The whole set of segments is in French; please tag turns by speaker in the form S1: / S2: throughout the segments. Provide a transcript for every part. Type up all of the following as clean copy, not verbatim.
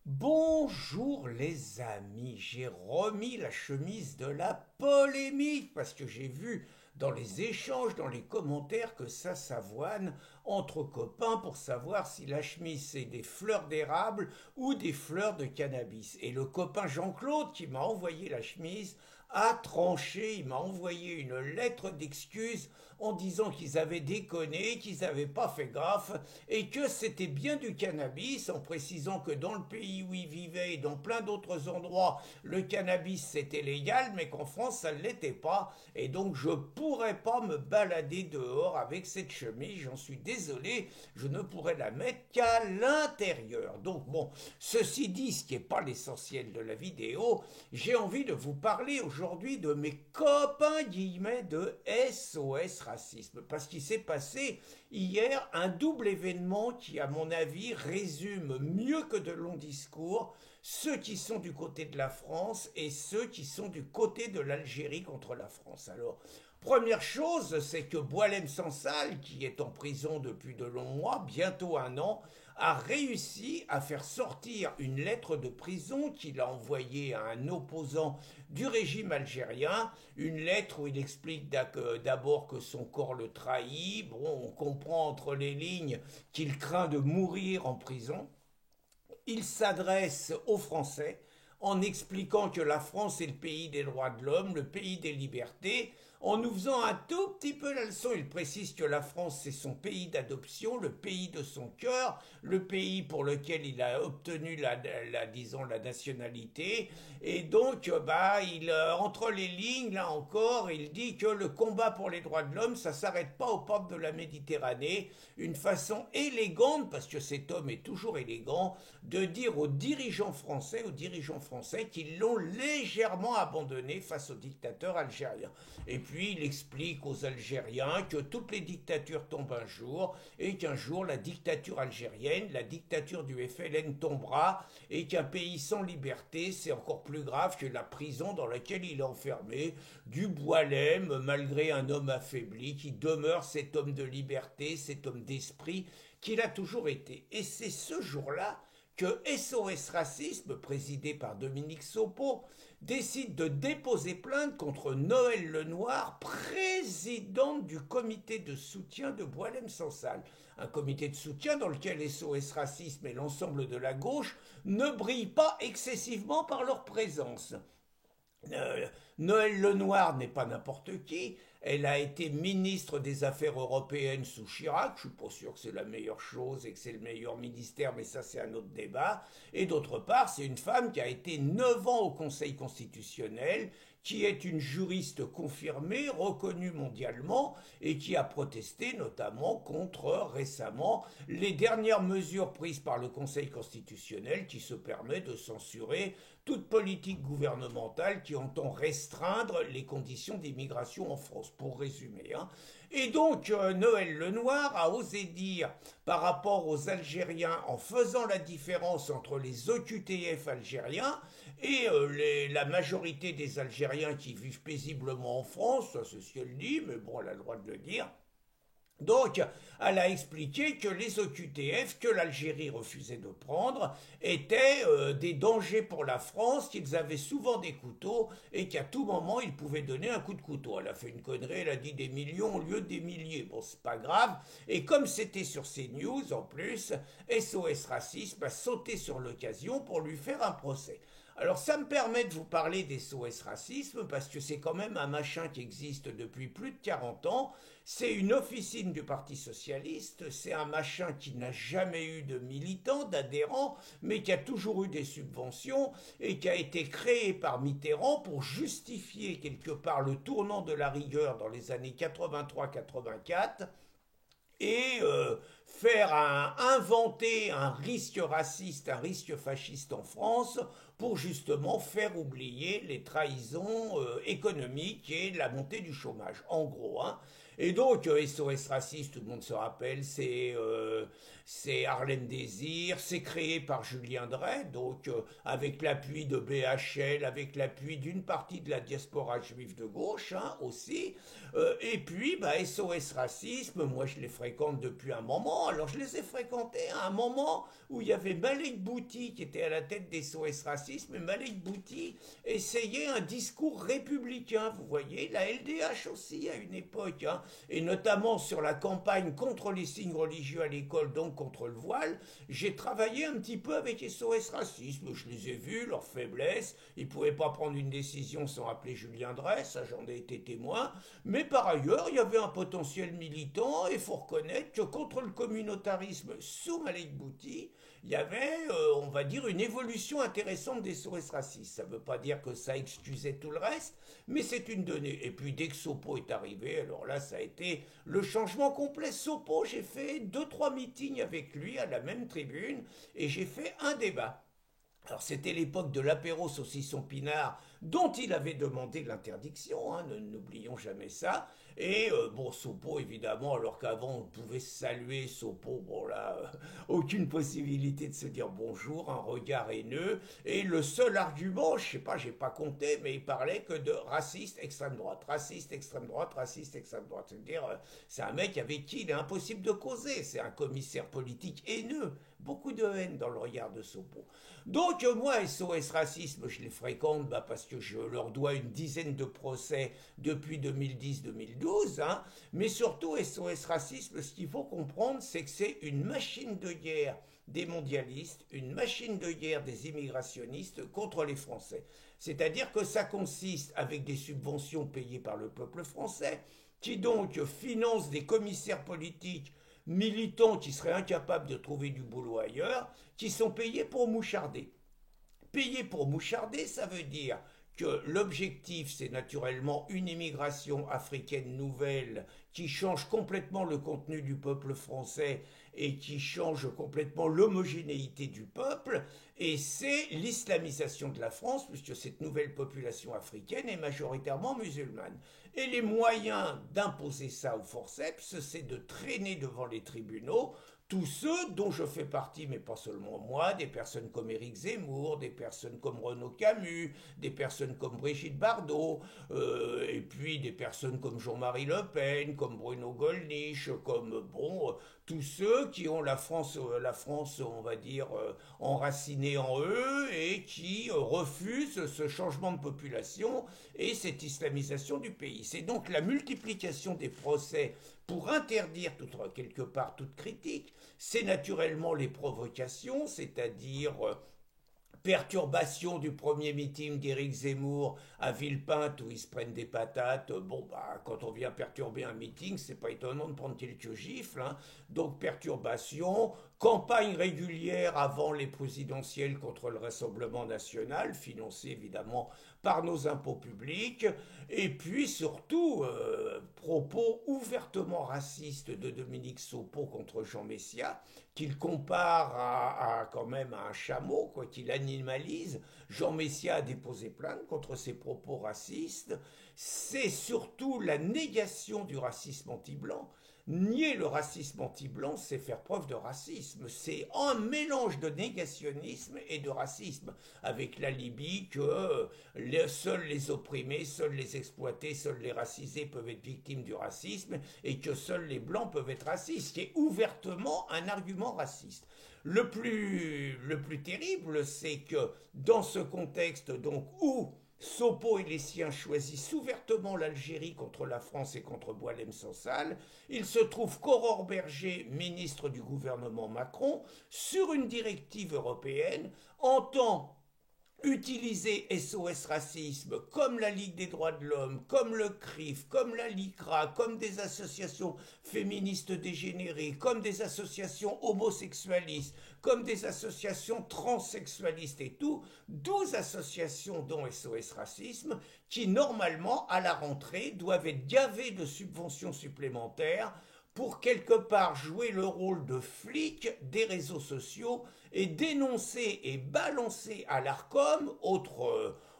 S1: Bonjour les amis, j'ai remis la chemise de la polémique parce que j'ai vu dans les échanges, dans les commentaires que ça s'avoine entre copains pour savoir si la chemise c'est des fleurs d'érable ou des fleurs de cannabis. Et le copain Jean-Claude qui m'a envoyé la chemise a tranché, il m'a envoyé une lettre d'excuse en disant qu'ils avaient déconné, qu'ils n'avaient pas fait gaffe et que c'était bien du cannabis, en précisant que dans le pays où il vivait et dans plein d'autres endroits, le cannabis c'était légal, mais qu'en France ça ne l'était pas. Et donc je pourrais pas me balader dehors avec cette chemise, j'en suis désolé, je ne pourrais la mettre qu'à l'intérieur. Donc bon, ceci dit, ce qui n'est pas l'essentiel de la vidéo, j'ai envie de vous parler aujourd'hui de mes copains guillemets de SOS Racisme, parce qu'il s'est passé hier un double événement qui, à mon avis, résume mieux que de longs discours ceux qui sont du côté de la France et ceux qui sont du côté de l'Algérie contre la France. Alors, première chose, c'est que Boualem Sansal, qui est en prison depuis de longs mois, bientôt un an, a réussi à faire sortir une lettre de prison qu'il a envoyée à un opposant du régime algérien, une lettre où il explique d'abord que son corps le trahit. Bon, on comprend entre les lignes qu'il craint de mourir en prison. Il s'adresse aux Français en expliquant que la France est le pays des droits de l'homme, le pays des libertés. En nous faisant un tout petit peu la leçon, il précise que la France c'est son pays d'adoption, le pays de son cœur, le pays pour lequel il a obtenu disons la nationalité. Et donc, entre les lignes, là encore, il dit que le combat pour les droits de l'homme, ça s'arrête pas aux portes de la Méditerranée. Une façon élégante, parce que cet homme est toujours élégant, de dire aux dirigeants français qu'ils l'ont légèrement abandonné face au dictateur algérien. Et puis il explique aux Algériens que toutes les dictatures tombent un jour et qu'un jour la dictature algérienne, la dictature du FLN tombera et qu'un pays sans liberté c'est encore plus grave que la prison dans laquelle il est enfermé. Du Boualem, malgré un homme affaibli, qui demeure cet homme de liberté, cet homme d'esprit qu'il a toujours été. Et c'est ce jour-là que SOS Racisme, présidé par Dominique Sopo, décide de déposer plainte contre Noël Lenoir, présidente du comité de soutien de Boualem Sansal. Un comité de soutien dans lequel SOS Racisme et l'ensemble de la gauche ne brillent pas excessivement par leur présence. Euh, Noël Lenoir n'est pas n'importe qui. Elle a été ministre des Affaires européennes sous Chirac. Je suis pas sûr que c'est la meilleure chose et que c'est le meilleur ministère, mais ça c'est un autre débat. Et d'autre part, c'est une femme qui a été 9 ans au Conseil constitutionnel, qui est une juriste confirmée, reconnue mondialement, et qui a protesté notamment contre récemment les dernières mesures prises par le Conseil constitutionnel qui se permet de censurer toute politique gouvernementale qui entend restreindre les conditions d'immigration en France, pour résumer. Hein. Et donc, Noël Lenoir a osé dire, par rapport aux Algériens, en faisant la différence entre les OQTF algériens et la majorité des Algériens qui vivent paisiblement en France, ça c'est ce qu'elle dit, mais bon, elle a le droit de le dire. Donc, elle a expliqué que les OQTF que l'Algérie refusait de prendre étaient des dangers pour la France, qu'ils avaient souvent des couteaux et qu'à tout moment ils pouvaient donner un coup de couteau. Elle a fait une connerie, elle a dit des millions au lieu de des milliers. Bon, c'est pas grave. Et comme c'était sur CNews en plus, SOS Racisme a sauté sur l'occasion pour lui faire un procès. Alors ça me permet de vous parler des SOS Racisme parce que c'est quand même un machin qui existe depuis plus de 40 ans. C'est une officine du Parti Socialiste, c'est un machin qui n'a jamais eu de militants, d'adhérents, mais qui a toujours eu des subventions et qui a été créé par Mitterrand pour justifier quelque part le tournant de la rigueur dans les années 83-84 et inventer un risque raciste, un risque fasciste en France pour justement faire oublier les trahisons économiques et la montée du chômage, en gros. Hein. Et donc, SOS Raciste, tout le monde se rappelle, c'est Harlem Désir, c'est créé par Julien Drey, donc avec l'appui de BHL, avec l'appui d'une partie de la diaspora juive de gauche aussi. Et puis, bah, SOS Racisme, moi je les fréquente depuis un moment. Alors je les ai fréquentés à un moment où il y avait Malek Bouti qui était à la tête des SOS Racisme, et Malek Bouti essayait un discours républicain, vous voyez, la LDH aussi à une époque, et notamment sur la campagne contre les signes religieux à l'école, donc contre le voile. J'ai travaillé un petit peu avec SOS Racisme, je les ai vus, leurs faiblesses, ils ne pouvaient pas prendre une décision sans appeler Julien Drey, ça j'en ai été témoin, mais par ailleurs, il y avait un potentiel militant, et il faut reconnaître que contre le communautarisme sous Malek Bouti, il y avait, on va dire, une évolution intéressante des SOS racistes. Ça ne veut pas dire que ça excusait tout le reste, mais c'est une donnée. Et puis dès que Sopo est arrivé, alors là, ça a été le changement complet. Sopo, j'ai fait 2-3 meetings avec lui à la même tribune, et j'ai fait un débat. Alors c'était l'époque de l'apéro saucisson pinard dont il avait demandé l'interdiction, n'oublions jamais ça. Et bon, Sopo évidemment, alors qu'avant on pouvait saluer Sopo, bon là, aucune possibilité de se dire bonjour, un regard haineux. Et le seul argument, je sais pas, j'ai pas compté, mais il parlait que de raciste extrême droite, raciste extrême droite, raciste extrême droite. C'est-à-dire, c'est un mec avec qui il est impossible de causer, c'est un commissaire politique haineux, beaucoup de haine dans le regard de Sopo. Donc moi, SOS Racisme, je les fréquente parce que je leur dois une dizaine de procès depuis 2010-2012, mais surtout SOS Racisme, ce qu'il faut comprendre, c'est que c'est une machine de guerre des mondialistes, une machine de guerre des immigrationnistes contre les Français. C'est-à-dire que ça consiste, avec des subventions payées par le peuple français, qui donc finance des commissaires politiques militants qui seraient incapables de trouver du boulot ailleurs, qui sont payés pour moucharder. Payer pour moucharder, ça veut dire que l'objectif, c'est naturellement une immigration africaine nouvelle qui change complètement le contenu du peuple français et qui change complètement l'homogénéité du peuple, et c'est l'islamisation de la France, puisque cette nouvelle population africaine est majoritairement musulmane. Et les moyens d'imposer ça au forceps, c'est de traîner devant les tribunaux tous ceux dont je fais partie, mais pas seulement moi, des personnes comme Éric Zemmour, des personnes comme Renaud Camus, des personnes comme Brigitte Bardot, et puis des personnes comme Jean-Marie Le Pen, comme Bruno Gollnisch, comme, bon, tous ceux qui ont la France, on va dire, enracinée en eux et qui refusent ce changement de population et cette islamisation du pays. C'est donc la multiplication des procès pour interdire quelque part toute critique, c'est naturellement les provocations, c'est-à-dire perturbation du premier meeting d'Éric Zemmour à Villepinte où ils se prennent des patates. Bon, quand on vient perturber un meeting, c'est pas étonnant de prendre quelques gifles. Donc, perturbation, campagne régulière avant les présidentielles contre le Rassemblement national, financée évidemment par nos impôts publics, et puis surtout, propos ouvertement racistes de Dominique Sopo contre Jean Messia, qu'il compare quand même à un chameau, quoi, qu'il animalise. Jean Messia a déposé plainte contre ses propos racistes. C'est surtout la négation du racisme anti-blanc. Nier le racisme anti-blanc, c'est faire preuve de racisme. C'est un mélange de négationnisme et de racisme, avec l'alibi que seuls les opprimés, seuls les exploités, seuls les racisés peuvent être victimes du racisme et que seuls les blancs peuvent être racistes, qui est ouvertement un argument raciste. Le plus terrible, c'est que dans ce contexte donc où Sopo et les siens choisissent ouvertement l'Algérie contre la France et contre Boualem Sansal, il se trouve qu'Aurore Berger, ministre du gouvernement Macron, sur une directive européenne, entend utiliser SOS Racisme comme la Ligue des droits de l'homme, comme le CRIF, comme la LICRA, comme des associations féministes dégénérées, comme des associations homosexualistes, comme des associations transsexualistes et tout, 12 associations dont SOS Racisme, qui normalement, à la rentrée, doivent être gavées de subventions supplémentaires pour quelque part jouer le rôle de flic des réseaux sociaux et dénoncer et balancer à l'ARCOM,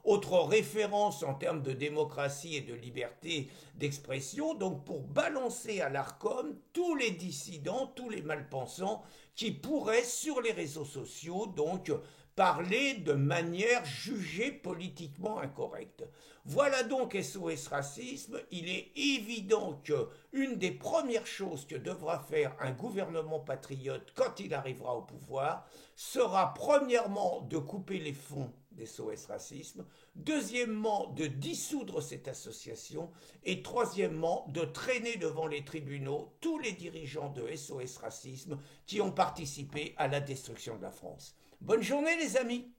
S1: autre référence en termes de démocratie et de liberté d'expression, donc pour balancer à l'Arcom tous les dissidents, tous les malpensants qui pourraient sur les réseaux sociaux donc parler de manière jugée politiquement incorrecte. Voilà donc SOS Racisme. Il est évident que une des premières choses que devra faire un gouvernement patriote quand il arrivera au pouvoir sera premièrement de couper les fonds d'SOS Racisme, deuxièmement de dissoudre cette association et troisièmement de traîner devant les tribunaux tous les dirigeants de SOS Racisme qui ont participé à la destruction de la France. Bonne journée les amis!